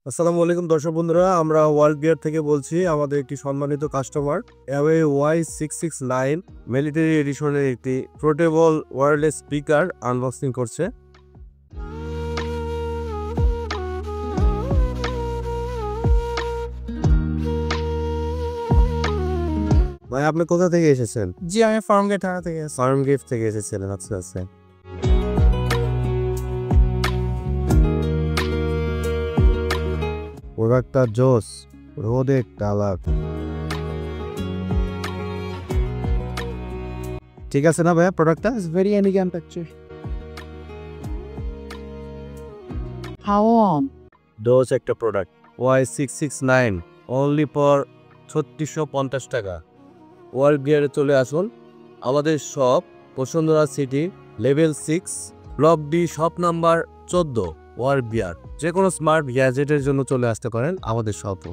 আসসালামু আলাইকুম দর্শক বন্ধুরা, আমরা ওয়ার্ল্ড গিয়ার থেকে বলছি। আমাদের একটি সম্মানিত কাস্টমার অ্যাওয়ে Y669 মিলিটারি এডিশনের একটি পোর্টেবল ওয়্যারলেস স্পিকার আনবক্সিং করছে। ভাই, আপনি কোথা থেকে এসেছেন? জি, আমি ফার্মগেট থানা থেকে আসছি। ফার্ম গিফট থেকে এসেছিলেন? আচ্ছা আচ্ছা। প্রোডাক্টটা জোস, রোদে কালার ঠিক আছে না ভাইয়া? প্রোডাক্টটা It's very elegant actually. How on? Dose একটা প্রোডাক্ট Y669 অনলি ফর 3650 টাকা। ওয়ার্ল্ড গিয়ারে চলে আসুন। আমাদের shop Bashundhara city level 6 block D shop number 14 world gear. যে কোনো স্মার্ট গ্যাজেটের জন্য চলে আসতে পারেন আমাদের শপে।